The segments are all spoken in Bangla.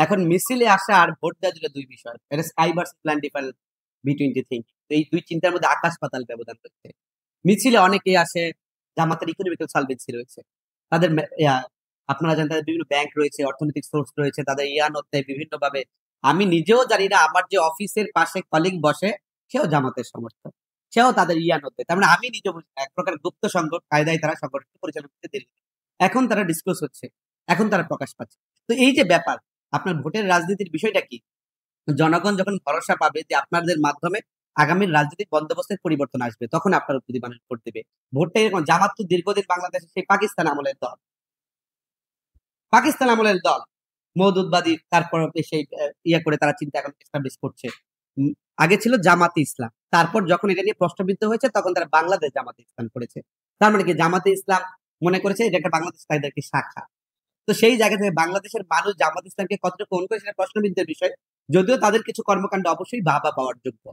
এখন মিছিলে আসা আর ভোট দেওয়া দুটো দুই বিষয়, এটা sky versus land difference between the thing. এই দুই চিন্তার মধ্যে আকাশ পাতাল ব্যবধান রয়েছে। মিছিলে অনেকেই আসে, জামাতের ইকোনমিক্যাল সলভেন্সি রয়েছে, তাদের আপনারা জানেন তাদের বিভিন্ন ব্যাংক রয়েছে, অর্থনৈতিক সোর্স রয়েছে, তাদের ইয়ানত দেয় বিভিন্ন ভাবে। আমি নিজেও জানি না, আমার যে অফিসের পাশে কলিগ বসে সেও জামাতের সমর্থক, সেও তাদের ইয়ানত দেয়। তার মানে আমি নিজে এক প্রকার গুপ্ত সংগঠন কায়দায় তারা সংগঠন পরিচালনা করতে দেরি। এখন তারা ডিসক্লোজ হচ্ছে, এখন তারা প্রকাশ পাচ্ছে। তো এই যে ব্যাপার, আপনার ভোটের রাজনীতির বিষয়টা কি? জনগণ যখন ভরসা পাবে যে আপনাদের মাধ্যমে আগামীর রাজনৈতিক বন্দোবস্তের পরিবর্তন আসবে, তখন আপনার প্রতি মানুষ ভোট দেবে। ভোটটা এরকম, জামাত তো দীর্ঘদিন বাংলাদেশে সেই পাকিস্তান আমলের দল, পাকিস্তান আমলের দল মওদুদবাদী, তারপর সেই ইয়ে করে তারা চিন্তা এখন এস্টাবলিশ করছে। উম, আগে ছিল জামাতে ইসলাম, তারপর যখন এটা নিয়ে প্রশ্নবিদ্ধ হয়েছে তখন তারা বাংলাদেশ জামাতে ইসলাম করেছে। তার মানে কি, জামাতে ইসলাম মনে করেছে এটা একটা বাংলাদেশ কায়দার একটি শাখা। তো সেই জায়গা থেকে বাংলাদেশের মানুষ জামাত ইসলামকে কতটুকু গ্রহণ করে সেটা প্রশ্নবিদ্ধের বিষয়। যদিও তাদের কিছু কর্মকাণ্ড অবশ্যই বাহবা পাওয়ার যোগ্য।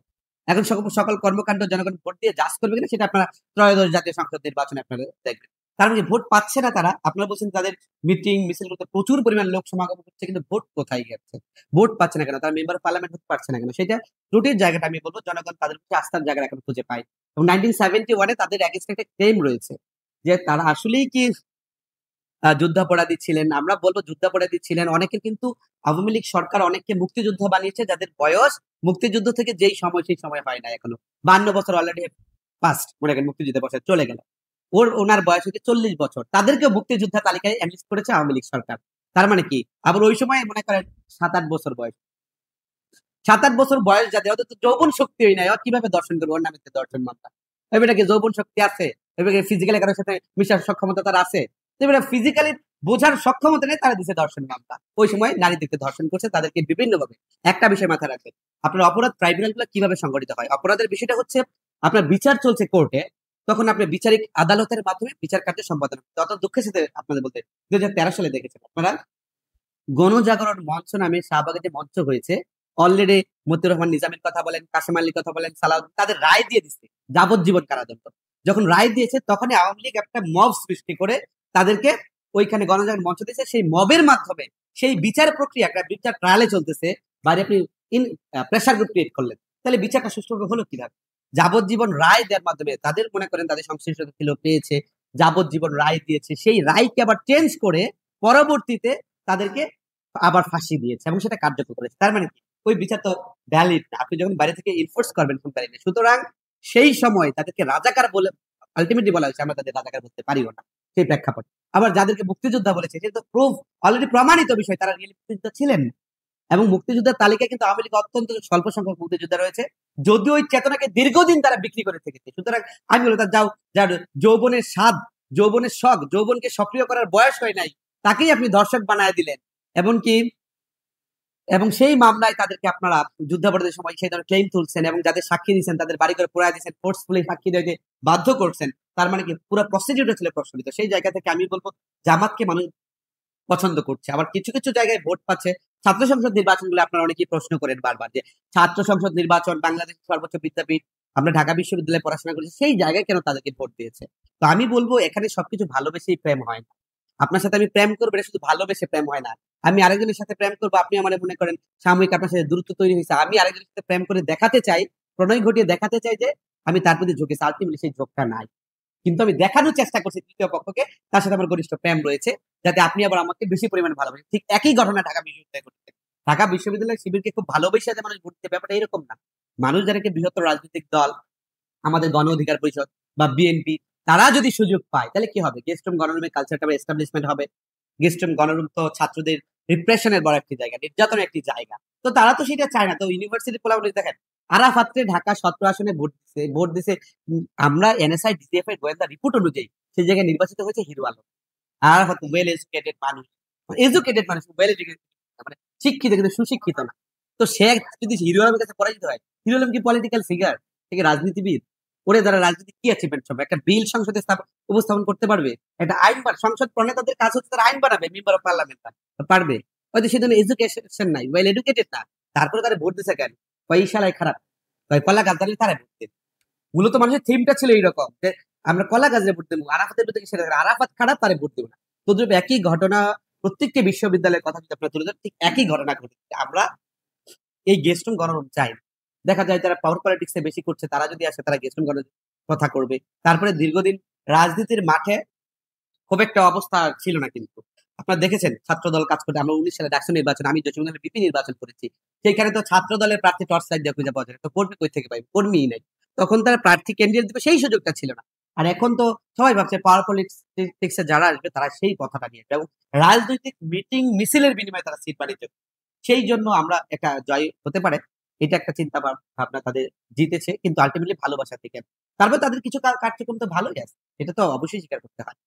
এখন সকল সকল কর্মকাণ্ড জনগণ ভোট দিয়ে জাজ করবে কিনা সেটা আপনারা ত্রয়োদশ জাতীয় সংসদ নির্বাচনে আপনারা দেখবেন। তার মানে ভোট পাচ্ছে না তারা, আপনারা বলছেন তাদের মিটিং মিছিল করতে প্রচুর পরিমাণ লোক সমাগম করছে, কিন্তু ভোট কোথায় গেছে? ভোট পাচ্ছে না কেন? তারা মেম্বার পার্লামেন্ট হতে পারছে না কেন? সেটা ত্রুটির জায়গাটা আমি বলবো জনগণ তাদের প্রতি আস্থার জায়গা এখন খুঁজে পায়। এবং 1971-এ তাদের এগেইনস্টে একটা ক্লেম রয়েছে যে তারা আসলেই কি যুদ্ধাপরাধী ছিলেন। আমরা বলবো যুদ্ধাপরাধী ছিলেন। অনেকে কিন্তু আওয়ামী লীগ সরকার অনেককে মুক্তিযুদ্ধ বানিয়েছে, যাদের বয়স মুক্তিযুদ্ধ থেকে যেই সময় সেই সময় হয় না এখনো। 52 বছর অলরেডি পাস্ট, মনে করেন মুক্তিযুদ্ধের বছর চলে গেল, ওনার বয়স হচ্ছে 40 বছর, তাদেরকে মুক্তিযোদ্ধা তালিকায় এনলিস্ট করেছে আওয়ামী লীগ সরকার। তার মানে কি, আবার ওই সময় মনে করেন 7-8 বছর বয়স, 7-8 বছর বয়স যাদের, ওদের তো যৌবন শক্তি হয় নাই, ওর কিভাবে দর্শন করবো? ওর নামে দর্শন মামলা। এবারে কি যৌবন শক্তি আছে? এবারে ফিজিক্যালি কারোর সাথে মিশার সক্ষমতা তার আছে? এবারে ফিজিক্যালি বোঝার সক্ষমতা নেই, তারা দিচ্ছে দর্শন মামলা। ওই সময় নারীদেরকে ধর্ষণ করছে, তাদেরকে বিভিন্ন ভাবে। একটা বিষয় মাথায় রাখবেন, আপনার অপরাধ ট্রাইব্যুনাল গুলো কিভাবে সংগঠিত হয়। অপরাধের বিষয়টা হচ্ছে আপনার বিচার চলছে কোর্টে, তখন আপনি বিচারিক আদালতের মাধ্যমে বিচার কার্য সম্পাদন। তত দুঃখের সাথে আপনাদের বলতে, 2013 সালে দেখেছেন আপনারা গণজাগরণ মঞ্চ নামে শাহবাগে যে মঞ্চ হয়েছে, অলরেডি মতিউর রহমান নিজামের কথা বলেন, কাশেম আলীর কথা বলেন, সালাউদ্দিন, তাদের রায় দিয়ে দিচ্ছে যাবজ্জীবন কারাদণ্ড। যখন রায় দিয়েছে তখনই আওয়ামী লীগ একটা মব সৃষ্টি করে তাদেরকে ওইখানে গণজাগরণ মঞ্চ দিয়েছে। সেই মবের মাধ্যমে সেই বিচার প্রক্রিয়া, একটা বিচার ট্রায়ালে চলতেছে, বাইরে আপনি ইন প্রেশার গ্রুপ ক্রিয়েট করলেন, তাহলে বিচারটা সুষ্ঠুভাবে হলো কিভাবে? যাবজ্জীবন রায় দেওয়ার মাধ্যমে তাদের মনে করেন তাদের সংশ্লিষ্টতা ছিল, পেয়েছে, যাবজ্জীবন রায় দিয়েছে, সেই রায়কে আবার চেঞ্জ করে পরবর্তীতে তাদেরকে আবার ফাঁসি দিয়েছে এবং সেটা কার্যকর করেছে। তার মানে কি, ওই বিচার তো ভ্যালিড না, আপনি যখন বাইরে থেকে ইনফোর্স করবেন কোম্পানি। সুতরাং সেই সময় তাদেরকে রাজাকার বলে আলটিমেটলি বলা হয়েছে, আমরা তাদের রাজাকার বলতে পারিও না সেই প্রেক্ষাপট। আবার যাদেরকে মুক্তিযোদ্ধা বলেছে, সেটা তো প্রুফ, অলরেডি প্রমাণিত বিষয়, তারা রিয়েলি মুক্তিযোদ্ধা ছিলেন না। এবং মুক্তিযোদ্ধার তালিকায় কিন্তু আওয়ামী লীগ অত্যন্ত স্বল্প সংখ্যক মুক্তিযোদ্ধা রয়েছে, যদিও ওই চেতনাকে দীর্ঘদিন তারা বিক্রি করে থেকেছে। সুতরাং আমি বলবো তার যার যৌবনের স্বাদ, যৌবনের শখ, যৌবনকে সক্রিয় করার বয়স হয় নাই, তাকেই আপনি দর্শক বানায় দিলেন। এমনকি এবং সেই মামলায় তাদেরকে আপনারা যুদ্ধাপরাধের সময় সেই ধরনের ক্লেম তুলছেন এবং যাদের সাক্ষী দিচ্ছেন তাদের বাড়ি করে পোড়ায় দিচ্ছেন, ফোর্সফুলি সাক্ষী দিতে বাধ্য করছেন। তার মানে কি, পুরো প্রসিডিউরটা ছিল প্রশ্নিত। সেই জায়গা থেকে আমি বলবো জামাতকে মানুষ পছন্দ করছে। আবার কিছু কিছু জায়গায় ভোট পাচ্ছে। ছাত্র সংসদ নির্বাচনগুলো আপনারা অনেকেই প্রশ্ন করেন বারবার, যে ছাত্র সংসদ নির্বাচন, বাংলাদেশের সর্বোচ্চ বিদ্যাপীঠ, আমরা ঢাকা বিশ্ববিদ্যালয়ে পড়াশোনা করেছি, সেই জায়গায় কেন তাদেরকে ভোট দিয়েছে? তো আমি বলবো এখানে সবকিছু ভালোবেসেই প্রেম হয় না। আপনার সাথে আমি প্রেম করবো, এটা শুধু ভালোবেসে প্রেম হয় না। আমি আরেকজনের সাথে প্রেম করবো, আপনি আমার মনে করেন সাময়িক আপনার সাথে দূরত্ব তৈরি হয়েছে, আমি আরেকজনের সাথে প্রেম করে দেখাতে চাই, প্রণয় ঘটিয়ে দেখাতে চাই যে আমি তার প্রতি ঝুঁকেছি, আলটিমেটলি সেই ঝোঁকটা নাই। কিন্তু আমি দেখানোর চেষ্টা করছি তৃতীয় পক্ষকে তার সাথে আমার ঘনিষ্ঠ প্রেম রয়েছে, যাতে আপনি আবার আমাকে বেশি পরিমাণে ভালোবাসেন। ঠিক একই ঘটনা ঢাকা বিশ্ববিদ্যালয়ে ঘটেছে। ঢাকা বিশ্ববিদ্যালয়ের শিবিরকে খুব ভালোবেসে যে মানুষ ঘুরতে, ব্যাপারটা এরকম না। মানুষ যাদেরকে বৃহত্তর রাজনৈতিক দল, আমাদের গণ অধিকার পরিষদ বা বিএনপি, তারা যদি সুযোগ পায় তাহলে কি হবে? গেস্টরুম গণরুমের কালচারটা এস্টাবলিশমেন্ট হবে। গেস্টরুম গণরুম তো ছাত্রদের রিপ্রেশনের বড় একটি জায়গা, নির্যাতনের একটি জায়গা। তো তারা তো সেটা চায় না। তো ইউনিভার্সিটি পোলাপানি দেখেন, আরাফাতে ঢাকা 17 আসনে ভোট দিছে। আমরা এনএসআই ডিসিএফ এর গোয়েন্দা রিপোর্ট অনুযায়ী সেই জায়গায় নির্বাচিত হয়েছে hero Alam. Arafat well educated মানুষ, এডুকেটেড মানুষ, ওয়েল এডুকেটেড, মানে শিক্ষিত কিন্তু সুশিক্ষিত না। তো সে যদি হিরো আলমের কাছে পরাজিত হয়, হিরো আলম কি পলিটিক্যাল ফিগার থেকে রাজনীতিবিদ? ওরে দ্বারা রাজনীতি কি অ্যাচিভমেন্ট হবে? একটা বিল সংসদে উপস্থাপন করতে পারবে? একটা আইন সংসদ প্রণেতাদের কাজ হচ্ছে তারা আইন বানাবে, মেম্বার অফ পার্লামেন্ট পারবে? হয়তো সেজন্য এডুকেশন নাই, ওয়েল এডুকেটেড না, তারপরে তারা ভোট দিচ্ছে কেন? পয়সালাই খারাপ, কলা গাছ দাঁড়িয়ে তারা ভোট দিচ্ছে। মূলত মানুষের থিমটা ছিল এইরকম যে আমরা কলা গাছরে ভোট দেবো, আরাফাতের প্রতি সেটা আরাফাত খারাপ, তারে ভোট দেবো না। তো একই ঘটনা প্রত্যেকটি বিশ্ববিদ্যালয়ের কথা যদি আপনারা তুলে ধরেন, ঠিক একই ঘটনা ঘটেছে। আমরা এই গেস্ট রুম গণরুম চাই না। দেখা যায় যারা পাওয়ার পলিটিক্স এ বেশি করছে তারা যদি আসে তারা গেস্ট রুম গণরুম কথা করবে। তারপরে দীর্ঘদিন রাজনীতির মাঠে খুব একটা অবস্থা ছিল না কিন্তু। আপনারা দেখেছেন ছাত্রদল কাজ করতে আমরা 19 সালে ডাকসু নির্বাচন, আমি জসিমউদ্দিনের বিপি নির্বাচন করেছি। সেইখানে তো ছাত্রদলের প্রার্থী টর্চ লাইট দিয়ে খুঁজে পাওয়া যায় না। তো কর্মী কই থেকে পাইবে? কর্মীই নাই। তখন তারা প্রার্থী ক্যান্ডিডেট দিবে সেই সুযোগটা ছিল না। আর এখন তো সবাই ভাবছে পাওয়ার পলিটিক্স এ যারা আসবে তারা সেই কথাটা নিয়ে আসবে এবং রাজনৈতিক মিটিং মিছিলের বিনিময়ে তারা সিট বাড়িয়ে দেবে। সেই জন্য আমরা একটা জয় হতে পারে। এটা একটা চিন্তা ভাবনা তাদের জিতেছে কিন্তু আল্টিমেটলি ভালোবাসা থেকে। তারপর তাদের কিছু কার্যক্রম তো ভালোই আছে। এটা তো অবশ্যই স্বীকার করতে হয়।